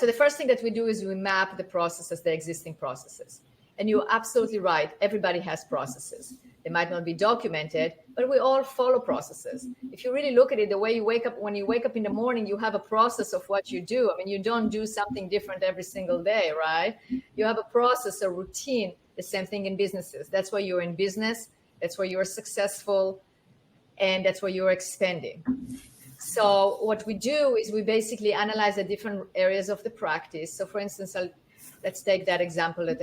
So the first thing that we do is we map the processes, the existing processes. And you're absolutely right. Everybody has processes. They might not be documented, but we all follow processes. If you really look at it, the way you wake up, when you wake up in the morning, you have a process of what you do. I mean, you don't do something different every single day, right? You have a process, a routine, the same thing in businesses. That's why you're in business. That's why you're successful. And that's why you're expanding. So what we do is we basically analyze the different areas of the practice. So for instance, let's take that example that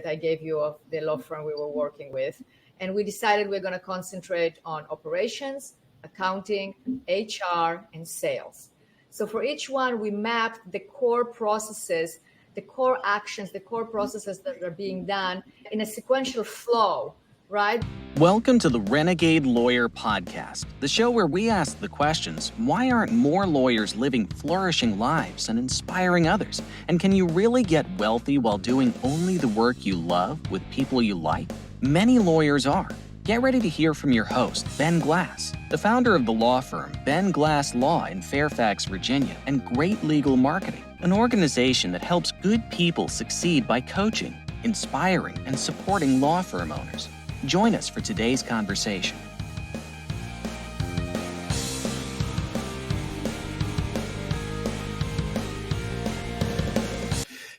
I gave you of the law firm we were working with. And we decided we're going to concentrate on operations, accounting, HR, and sales. So for each one, we mapped the core processes, the core actions, the core processes that are being done in a sequential flow, right? Welcome to the Renegade Lawyer Podcast, the show where we ask the questions, why aren't more lawyers living flourishing lives and inspiring others? And can you really get wealthy while doing only the work you love with people you like? Many lawyers are. Get ready to hear from your host, Ben Glass, the founder of the law firm Ben Glass Law in Fairfax, Virginia, and Great Legal Marketing, an organization that helps good people succeed by coaching, inspiring, and supporting law firm owners. Join us for today's conversation.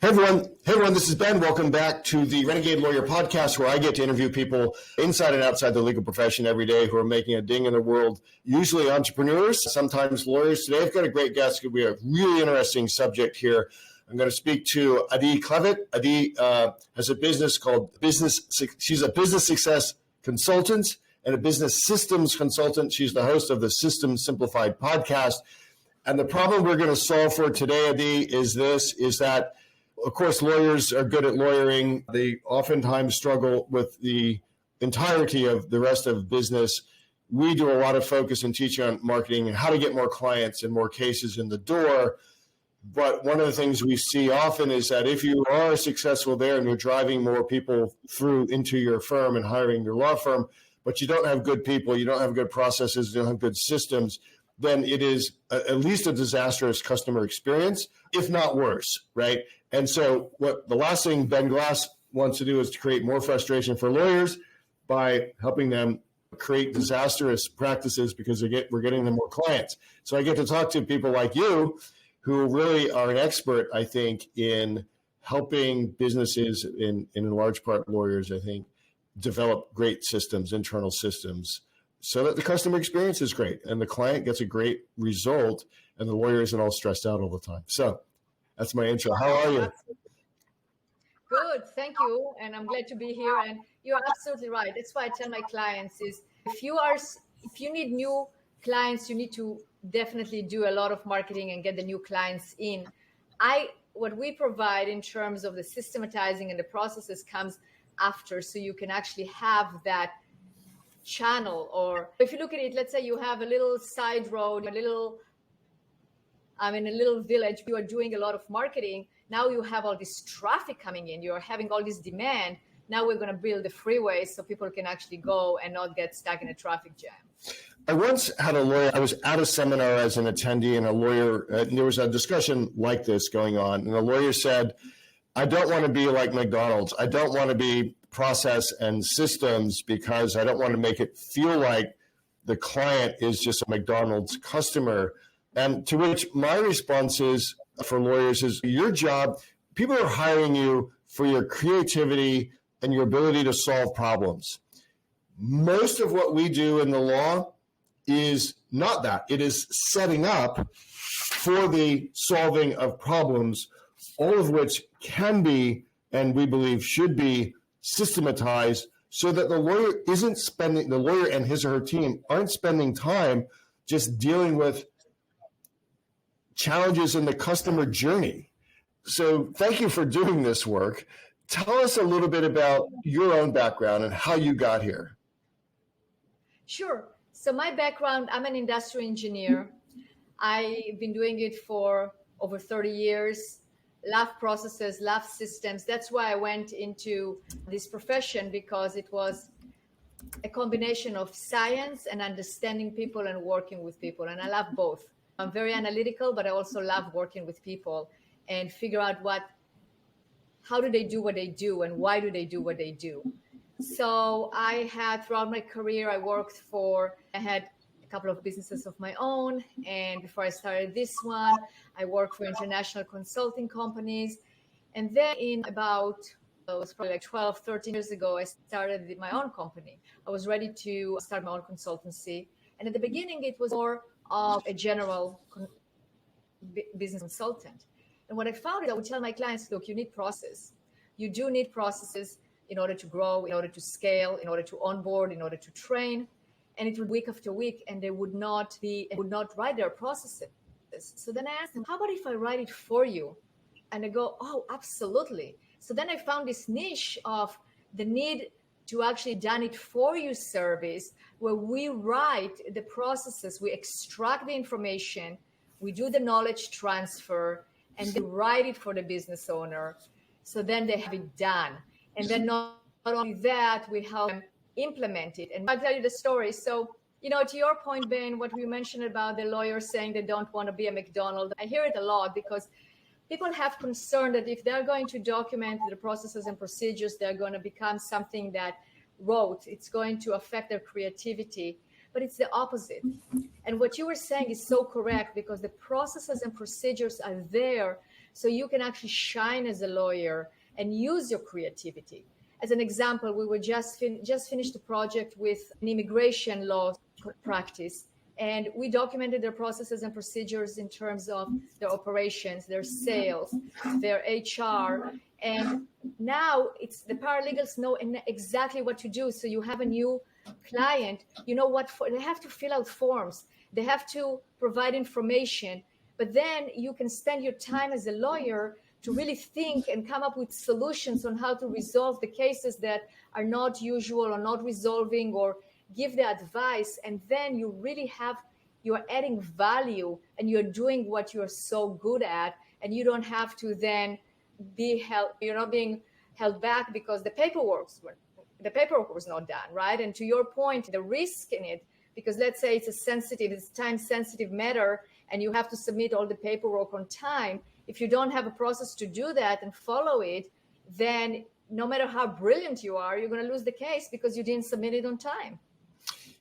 Hey everyone, this is Ben. Welcome back to the Renegade Lawyer Podcast, where I get to interview people inside and outside the legal profession every day who are making a ding in the world, usually entrepreneurs, sometimes lawyers. Today I've got a great guest. We have a really interesting subject here. I'm going to speak to Adi Klevit. Adi has a business called she's a business success consultant and a business systems consultant. She's the host of the Systems Simplified podcast. And the problem we're going to solve for today, Adi, is that, of course, lawyers are good at lawyering. They oftentimes struggle with the entirety of the rest of business. We do a lot of focus and teaching on marketing and how to get more clients and more cases in the door. But one of the things we see often is that if you are successful there and you're driving more people through into your firm and hiring your law firm, but you don't have good people, you don't have good processes, you don't have good systems, then it is at least a disastrous customer experience, if not worse, right? And so what the last thing Ben Glass wants to do is to create more frustration for lawyers by helping them create disastrous practices because we're getting them more clients. So I get to talk to people like you who really are an expert, I think, in helping businesses, in large part lawyers, I think, develop great systems, internal systems, so that the customer experience is great and the client gets a great result and the lawyer isn't all stressed out all the time. So that's my intro. How are you? Good, thank you. And I'm glad to be here. And you're absolutely right. That's why I tell my clients is if you need new clients, you need to definitely do a lot of marketing and get the new clients in. What we provide in terms of the systematizing and the processes comes after, so you can actually have that channel. Or if you look at it, let's say you have a little side road, in a little village, you are doing a lot of marketing. Now you have all this traffic coming in, you're having all this demand. Now we're going to build the freeways so people can actually go and not get stuck in a traffic jam. I once had a lawyer, I was at a seminar as an attendee, and a lawyer, there was a discussion like this going on, and the lawyer said, I don't want to be like McDonald's. I don't want to be process and systems because I don't want to make it feel like the client is just a McDonald's customer. And to which my response is, for lawyers, is your job, people are hiring you for your creativity and your ability to solve problems. Most of what we do in the law is not that. It is setting up for the solving of problems, all of which can be, and we believe should be, systematized so that the lawyer and his or her team aren't spending time just dealing with challenges in the customer journey. So thank you for doing this work. Tell us a little bit about your own background and how you got here. Sure. So my background, I'm an industrial engineer. I've been doing it for over 30 years. Love processes, love systems. That's why I went into this profession, because it was a combination of science and understanding people and working with people. And I love both. I'm very analytical, but I also love working with people. and figure out how do they do what they do and why do they do what they do. So I had, throughout my career, I had a couple of businesses of my own. And before I started this one, I worked for international consulting companies. And then it was probably like 12, 13 years ago, I started my own company. I was ready to start my own consultancy. And at the beginning, it was more of a general business consultant. And what I found is I would tell my clients, look, you need process. You do need processes in order to grow, in order to scale, in order to onboard, in order to train. And it would week after week, and they would not write their processes. So then I asked them, how about if I write it for you? And they go, oh, absolutely. So then I found this niche of the need to actually done it for you service, where we write the processes, we extract the information, we do the knowledge transfer, and they write it for the business owner. So then they have it done. And then not only that, we help them implement it. And I'll tell you the story. So, to your point, Ben, what we mentioned about the lawyers saying they don't want to be a McDonald's, I hear it a lot because people have concern that if they're going to document the processes and procedures, they're going to become something that rote. It's going to affect their creativity. But it's the opposite. And what you were saying is so correct, because the processes and procedures are there so you can actually shine as a lawyer and use your creativity. As an example, we were just finished a project with an immigration law practice, and we documented their processes and procedures in terms of their operations, their sales, their HR. And now the paralegals know exactly what to do. So you have a new client, they have to fill out forms, they have to provide information, but then you can spend your time as a lawyer to really think and come up with solutions on how to resolve the cases that are not usual or not resolving, or give the advice. And then you're adding value and you're doing what you're so good at, and you don't have to then you're not being held back because the paperwork was not done, right? And to your point, the risk in it, because let's say it's time-sensitive matter and you have to submit all the paperwork on time. If you don't have a process to do that and follow it, then no matter how brilliant you are, you're going to lose the case because you didn't submit it on time.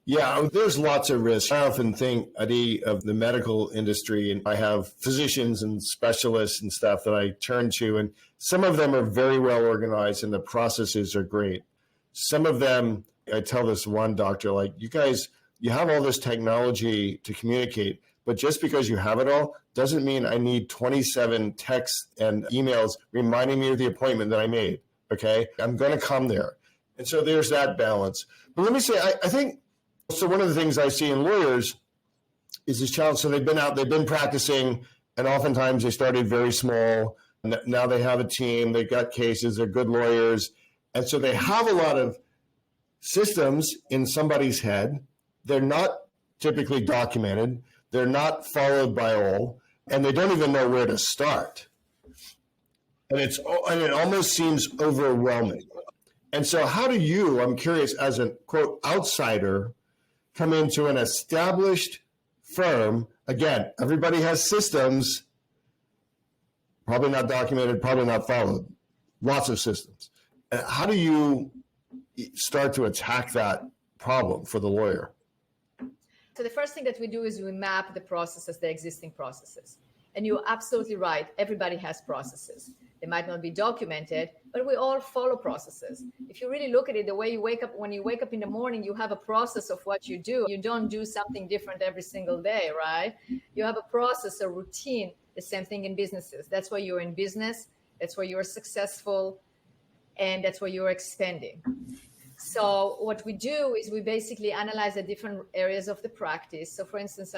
Yeah, there's lots of risks. I often think, Adi, of the medical industry, and I have physicians and specialists and stuff that I turn to, and some of them are very well organized and the processes are great. Some of them, I tell this one doctor, like, you guys, you have all this technology to communicate, but just because you have it all doesn't mean I need 27 texts and emails reminding me of the appointment that I made, okay? I'm going to come there. And so there's that balance. But let me say, I think, so one of the things I see in lawyers is this challenge. So they've been practicing, and oftentimes they started very small. Now they have a team, they've got cases, they're good lawyers. And so they have a lot of systems in somebody's head. They're not typically documented. They're not followed by all, and they don't even know where to start. And it almost seems overwhelming. And so how do you, I'm curious, as a quote outsider, come into an established firm? Again, everybody has systems, probably not documented, probably not followed, lots of systems. And how do you start to attack that problem for the lawyer? So the first thing that we do is we map the processes, the existing processes. And you're absolutely right. Everybody has processes. They might not be documented, but we all follow processes. If you really look at it, the way you wake up, when you wake up in the morning, you have a process of what you do. You don't do something different every single day, right? You have a process, a routine, the same thing in businesses. That's why you're in business. That's why you're successful. And that's why you're expanding. So what we do is we basically analyze the different areas of the practice. So for instance,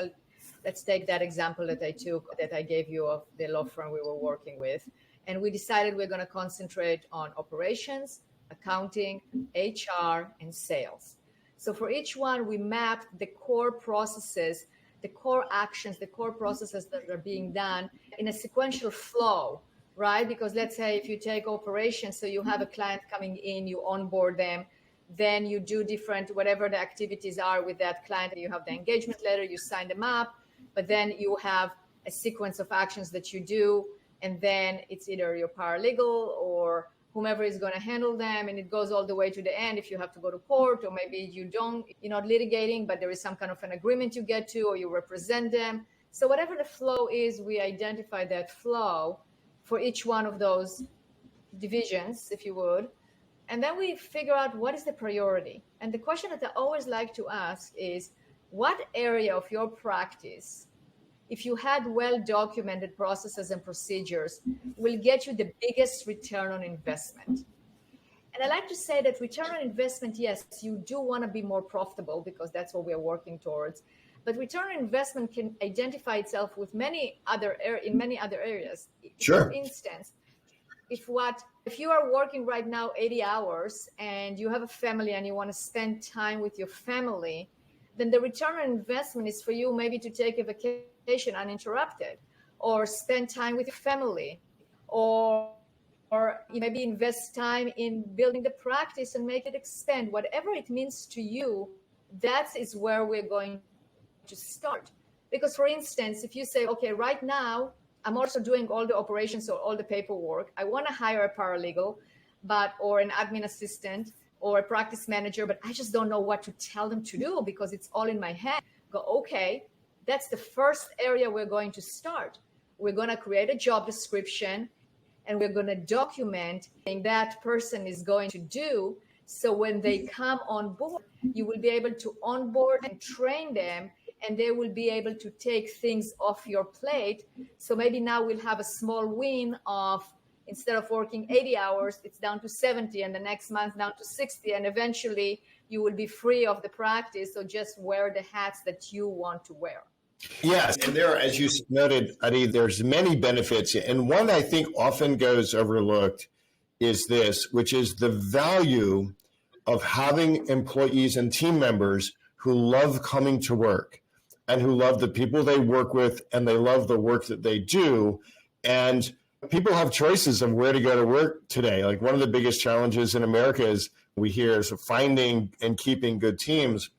let's take that example that I gave you of the law firm we were working with. And we decided we're going to concentrate on operations, accounting, HR, and sales. So for each one, we mapped the core processes, the core actions, the core processes that are being done in a sequential flow, right? Because let's say if you take operations, so you have a client coming in, you onboard them, then you do different, whatever the activities are with that client, you have the engagement letter, you sign them up, but then you have a sequence of actions that you do And then it's either your paralegal or whomever is going to handle them. And it goes all the way to the end if you have to go to court, or maybe you're not litigating, but there is some kind of an agreement you get to, or you represent them. So whatever the flow is, we identify that flow for each one of those divisions, if you would. And then we figure out what is the priority. And the question that I always like to ask is, what area of your practice, if you had well-documented processes and procedures, will get you the biggest return on investment? And I like to say that return on investment, yes, you do want to be more profitable because that's what we're working towards. But return on investment can identify itself with in many other areas. Sure. For instance, if you are working right now 80 hours and you have a family and you want to spend time with your family, then the return on investment is for you maybe to take a vacation uninterrupted, or spend time with your family, or maybe invest time in building the practice and make it expand. Whatever it means to you, that is where we're going to start. Because for instance, if you say, okay, right now, I'm also doing all the operations or all the paperwork. I want to hire a paralegal, or an admin assistant, or a practice manager, but I just don't know what to tell them to do because it's all in my head. Go, okay, that's the first area we're going to start. We're going to create a job description and we're going to document what that person is going to do. So when they come on board, you will be able to onboard and train them, and they will be able to take things off your plate. So maybe now we'll have a small win of, instead of working 80 hours, it's down to 70, and the next month down to 60. And eventually you will be free of the practice. So just wear the hats that you want to wear. Yes. And there, as you noted, Adi, there's many benefits. And one I think often goes overlooked is this, which is the value of having employees and team members who love coming to work and who love the people they work with, and they love the work that they do. And people have choices of where to go to work today. Like, one of the biggest challenges in America is finding and keeping good teams.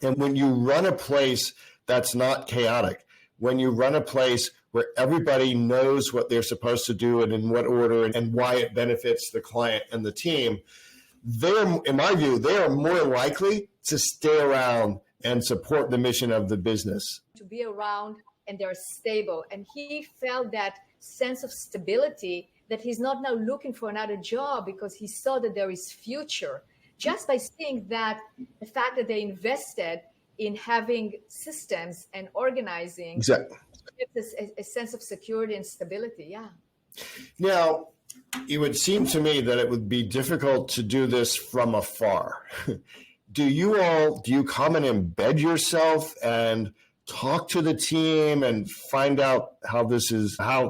And when you run a place that's not chaotic, when you run a place where everybody knows what they're supposed to do and in what order and why it benefits the client and the team, in my view, they are more likely to stay around and support the mission of the business. To be around, and they're stable. And he felt that sense of stability, that he's not now looking for another job because he saw that there is future. Just by seeing that, the fact that they invested in having systems and organizing, exactly, gives a sense of security and stability. Yeah. Now, it would seem to me that it would be difficult to do this from afar. Do you come and embed yourself and talk to the team and find out how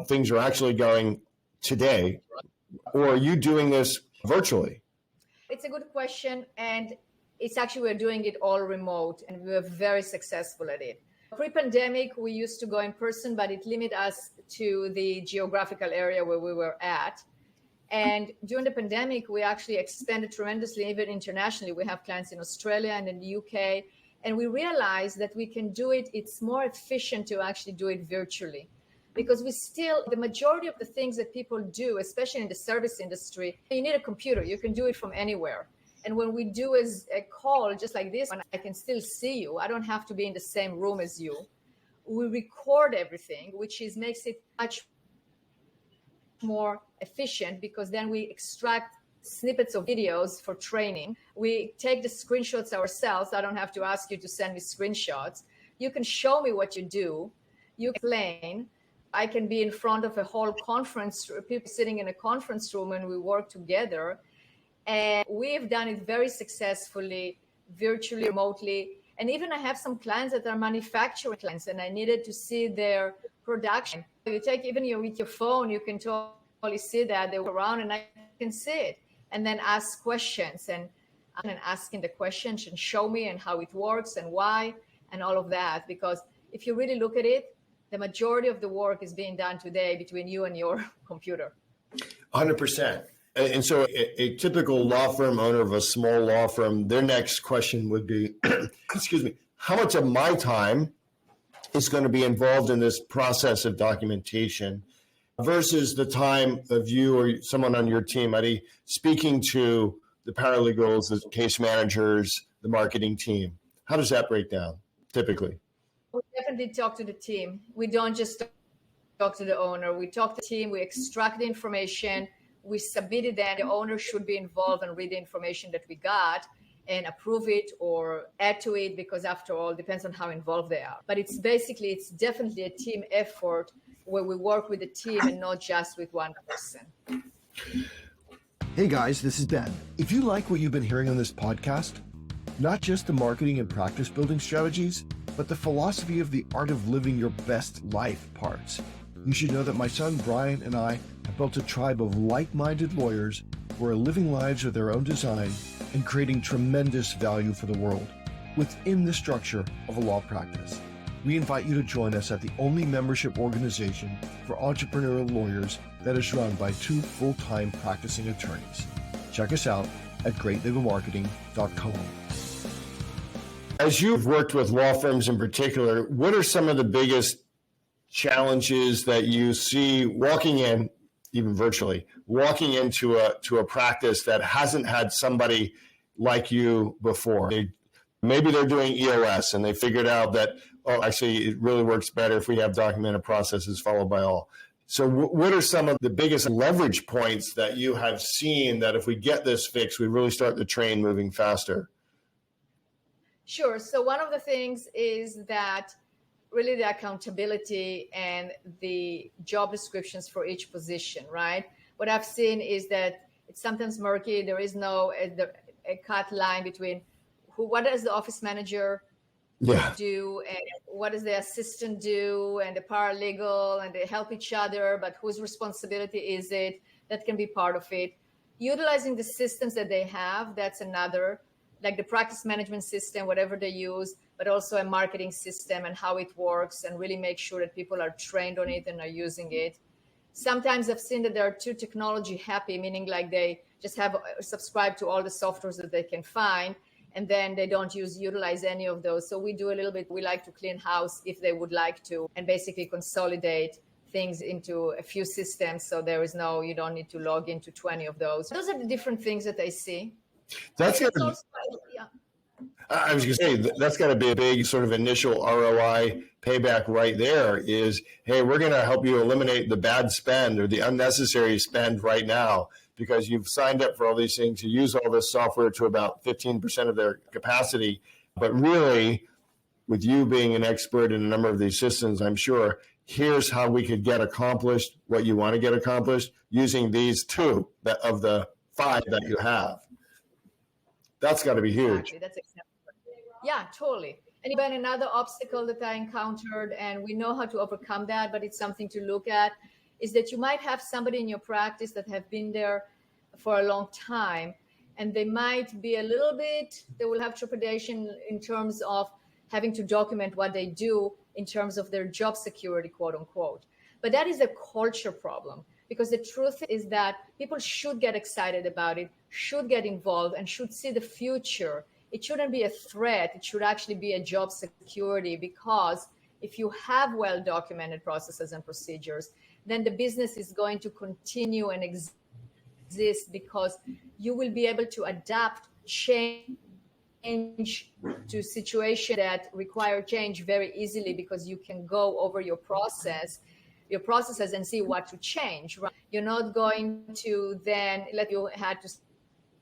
things are actually going today? Or are you doing this virtually? It's a good question. And it's actually, we're doing it all remote, and we're very successful at it. Pre-pandemic, we used to go in person, but it limited us to the geographical area where we were at. And during the pandemic, we actually expanded tremendously, even internationally. We have clients in Australia and in the UK. And we realized that we can do it. It's more efficient to actually do it virtually, because the majority of the things that people do, especially in the service industry, you need a computer. You can do it from anywhere. And when we do a call just like this one, I can still see you. I don't have to be in the same room as you. We record everything, which makes it much more efficient, because then we extract snippets of videos for training. We take the screenshots ourselves. I don't have to ask you to send me screenshots. You can show me what you do. You explain. I can be in front of a whole conference, people sitting in a conference room, and we work together. And we've done it very successfully, virtually, remotely. And even I have some clients that are manufacturing clients, and I needed to see their production. You take even with your phone, you can totally see that they were around, and I can see it. And then ask questions, and asking the questions and show me and how it works and why and all of that. Because if you really look at it, the majority of the work is being done today between you and your computer. 100%. And so a typical law firm owner of a small law firm, their next question would be, excuse me, how much of my time is going to be involved in this process of documentation? versus the time of you or someone on your team, Adi, speaking to the paralegals, the case managers, the marketing team? How does that break down typically? We definitely talk to the team. We don't just talk to the owner. We talk to the team. We extract the information. We submit it. Then the owner should be involved and read the information that we got and approve it or add to it, because after all, it depends on how involved they are. But it's definitely a team effort where we work with the team and not just with one person. Hey guys, this is Ben. If you like what you've been hearing on this podcast, not just the marketing and practice building strategies, but the philosophy of the art of living your best life parts, you should know that my son Brian and I have built a tribe of like-minded lawyers who are living lives of their own design and creating tremendous value for the world within the structure of a law practice. We invite you to join us at the only membership organization for entrepreneurial lawyers that is run by 2 full-time practicing attorneys. Check us out at greatlegalmarketing.com. As you've worked with law firms in particular, what are some of the biggest challenges that you see walking in, even virtually, walking into a practice that hasn't had somebody like you before? Maybe they're doing EOS and they figured out that, oh, actually, it really works better if we have documented processes followed by all. So what are some of the biggest leverage points that you have seen that if we get this fixed, we really start the train moving faster? Sure. So one of the things is that really the accountability and the job descriptions for each position, right? What I've seen is that it's sometimes murky. There is no a cut line between what does the office manager do and what does the assistant do and the paralegal, and they help each other, but whose responsibility is it? That can be part of it. Utilizing the systems that they have, that's another, like the practice management system, whatever they use, but also a marketing system and how it works, and really make sure that people are trained on it and are using it. Sometimes I've seen that they are too technology happy, meaning like they just have subscribed to all the softwares that they can find, and then they don't utilize any of those. So we do a little bit, we like to clean house if they would like to, and basically consolidate things into a few systems. So there is you don't need to log into 20 of those. Those are the different things that I see. I was going to say, that's got to be a big sort of initial ROI payback right there is, hey, we're going to help you eliminate the bad spend or the unnecessary spend right now, because you've signed up for all these things. You use all this software to about 15% of their capacity. But really, with you being an expert in a number of these systems, I'm sure, here's how we could get accomplished what you want to get accomplished using these 2 of the 5 that you have. That's got to be huge. Exactly. That's exactly. Yeah, totally. And even another obstacle that I encountered, and we know how to overcome that, but it's something to look at, is that you might have somebody in your practice that have been there for a long time, and they might be they will have trepidation in terms of having to document what they do in terms of their job security, quote unquote. But that is a culture problem, because the truth is that people should get excited about it, should get involved, and should see the future. It shouldn't be a threat. It should actually be a job security, because if you have well-documented processes and procedures, then the business is going to continue and exist, because you will be able to adapt, change to situations that require change very easily, because you can go over your processes and see what to change. Right? You're not going to then you had to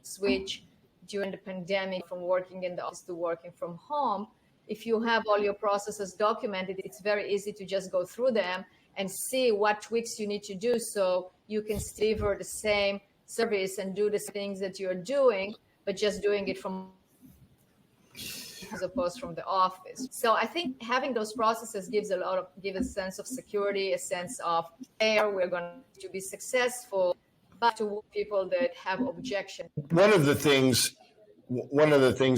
switch during the pandemic from working in the office to working from home. If you have all your processes documented, it's very easy to just go through them and see what tweaks you need to do so you can deliver the same service and do the things that you're doing, but just doing it from as opposed from the office. So I think having those processes gives a sense of security, a sense of we're going to be successful, but to people that have objections. One of the things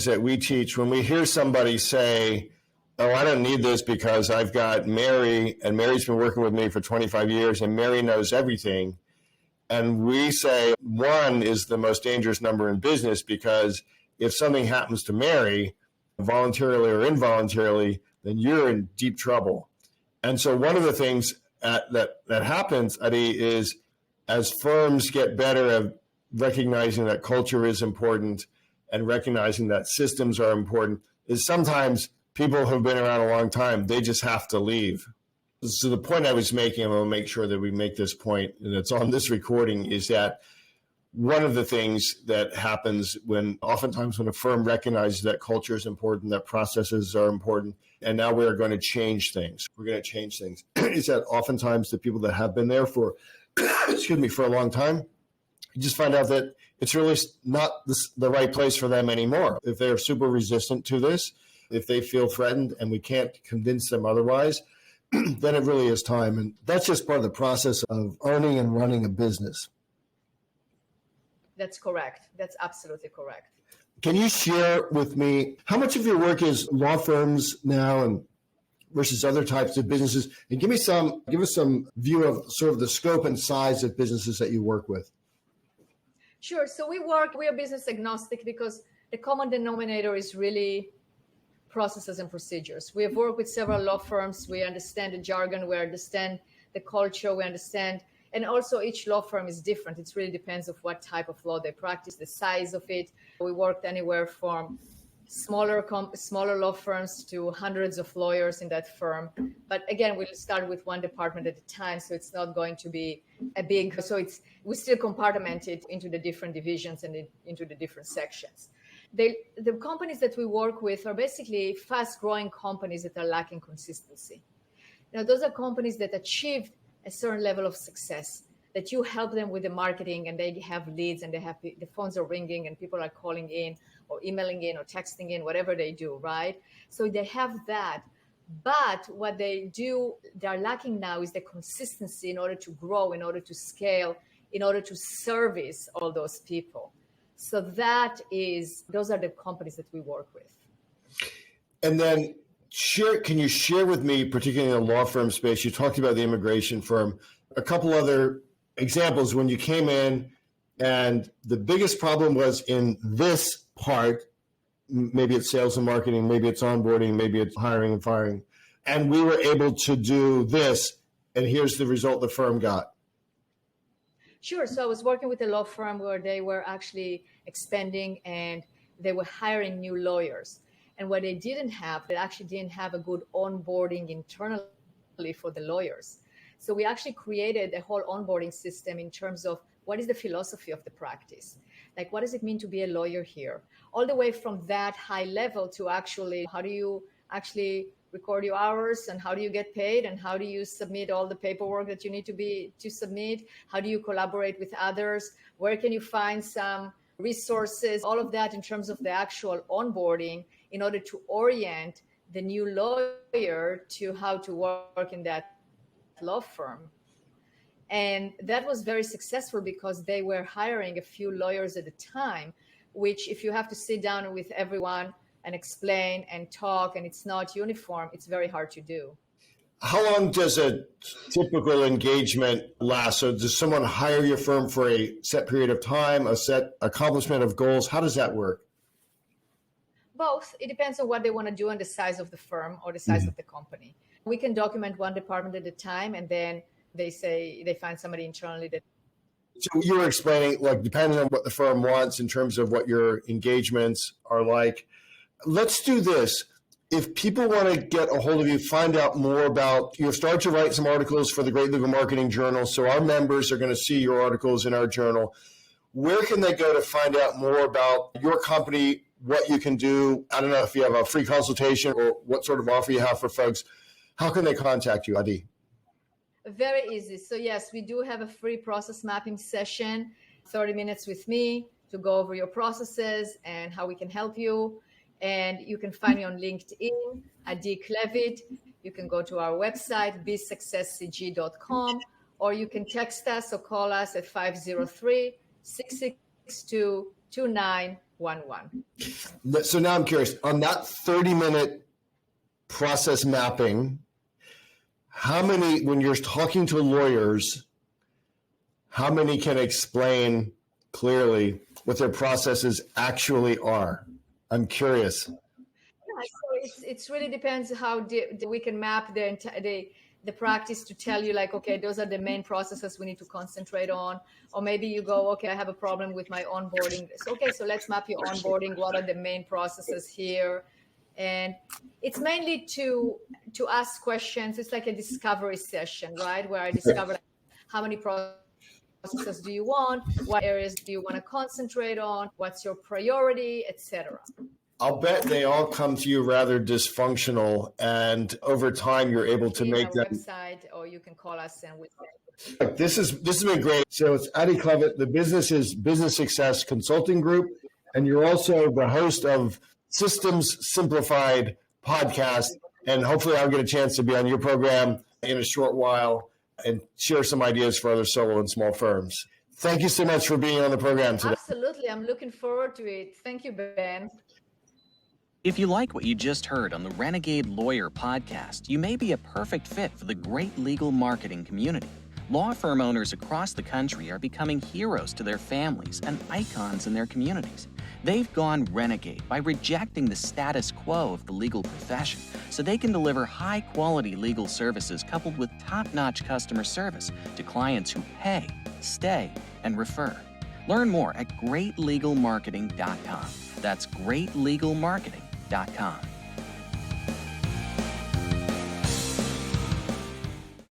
that we teach when we hear somebody say, oh, I don't need this because I've got Mary, and Mary's been working with me for 25 years, and Mary knows everything. And we say 1 is the most dangerous number in business, because if something happens to Mary, voluntarily or involuntarily, then you're in deep trouble. And so one of the things that happens, Adi, is as firms get better at recognizing that culture is important and recognizing that systems are important, is sometimes people who've been around a long time, they just have to leave. So the point I was making, I'm going to make sure that we make this point, and it's on this recording, is that one of the things that happens oftentimes when a firm recognizes that culture is important, that processes are important, and now we're going to change things. Is that oftentimes the people that have been there for, for a long time, you just find out that it's really not the right place for them anymore. If they're super resistant to this, if they feel threatened and we can't convince them otherwise, then it really is time. And that's just part of the process of owning and running a business. That's correct. That's absolutely correct. Can you share with me how much of your work is law firms now and versus other types of businesses? And give us some view of sort of the scope and size of businesses that you work with. Sure. So we are business agnostic because the common denominator is really processes and procedures. We have worked with several law firms. We understand the jargon, we understand the culture, we understand, and also each law firm is different. It really depends on what type of law they practice, the size of it. We worked anywhere from smaller law firms to hundreds of lawyers in that firm. But again, we'll start with one department at a time, so it's not going to be a big, we still compartment it into the different divisions and into the different sections. The companies that we work with are basically fast-growing companies that are lacking consistency. Now, those are companies that achieved a certain level of success, that you help them with the marketing and they have leads and the phones are ringing and people are calling in or emailing in or texting in, whatever they do, right? So they have that. But what they're lacking now is the consistency in order to grow, in order to scale, in order to service all those people. So those are the companies that we work with. And then can you share with me, particularly in the law firm space, you talked about the immigration firm, a couple other examples when you came in and the biggest problem was in this part, maybe it's sales and marketing, maybe it's onboarding, maybe it's hiring and firing, and we were able to do this, and here's the result the firm got. Sure. So I was working with a law firm where they were actually expanding and they were hiring new lawyers. And what they actually didn't have a good onboarding internally for the lawyers. So we actually created a whole onboarding system in terms of what is the philosophy of the practice? Like, what does it mean to be a lawyer here? All the way from that high level to actually, how do you actually record your hours and how do you get paid and how do you submit all the paperwork that you need to submit? How do you collaborate with others? Where can you find some resources? All of that in terms of the actual onboarding in order to orient the new lawyer to how to work in that law firm. And that was very successful because they were hiring a few lawyers at a time, which if you have to sit down with everyone and explain and talk and it's not uniform, it's very hard to do. How long does a typical engagement last? So does someone hire your firm for a set period of time, a set accomplishment of goals? How does that work? Both. It depends on what they want to do and the size of the firm or the size of the company. We can document one department at a time and then they find somebody internally that. So you were explaining, like, depending on what the firm wants in terms of what your engagements are like. Let's do this. If people want to get a hold of you, find out more about, you start to write some articles for the Great Legal Marketing Journal. So our members are going to see your articles in our journal. Where can they go to find out more about your company, what you can do? I don't know if you have a free consultation or what sort of offer you have for folks. How can they contact you, Adi? Very easy. So yes, we do have a free process mapping session, 30 minutes with me to go over your processes and how we can help you. And you can find me on LinkedIn, Adi Klevit. You can go to our website, bsuccesscg.com, or you can text us or call us at 503-662-2911. So now I'm curious, on that 30-minute process mapping, how many, when you're talking to lawyers, how many can explain clearly what their processes actually are? I'm curious. Yeah, so it really depends how we can map the the practice to tell you like, okay, those are the main processes we need to concentrate on. Or maybe you go, okay, I have a problem with my onboarding. Okay, so let's map your onboarding. What are the main processes here? And it's mainly to ask questions. It's like a discovery session, right? Where I discover how many processes do you want? What areas do you want to concentrate on? What's your priority, etc. I'll bet they all come to you rather dysfunctional, and over time you're able to make them. Website, or you can call us and This has been great. So it's Adi Klevit. The business is Business Success Consulting Group, and you're also the host of Systems Simplified podcast. And hopefully I'll get a chance to be on your program in a short while and share some ideas for other solo and small firms. Thank you so much for being on the program today. Absolutely. I'm looking forward to it. Thank you, Ben. If you like what you just heard on the Renegade Lawyer Podcast, you may be a perfect fit for the great legal marketing community. Law firm owners across the country are becoming heroes to their families and icons in their communities. They've gone renegade by rejecting the status quo of the legal profession so they can deliver high-quality legal services coupled with top-notch customer service to clients who pay, stay, and refer. Learn more at greatlegalmarketing.com. That's greatlegalmarketing.com.